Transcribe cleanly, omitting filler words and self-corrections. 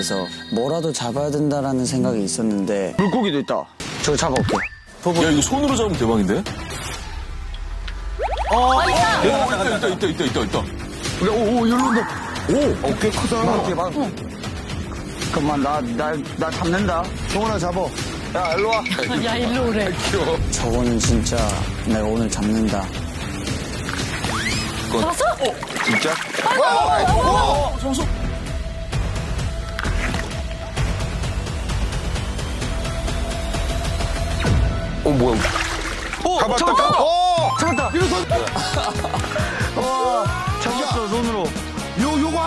대해서 뭐라도 잡아야 된다라는 생각이 있었는데 물고기도 있다. 저거 잡아올게. 야, 이거 손으로 잡으면 대박인데? 있다. 오, 여기로 온다. 꽤 크다. 잠깐만, 나 잡는다. 종원아 잡어. 야, 일로 와. 야, 일로 오래. 저거는 진짜 내가 오늘 잡는다. 봤어? 진짜? 정수. 뭐야. 잡았다. 잡았다. 일어서.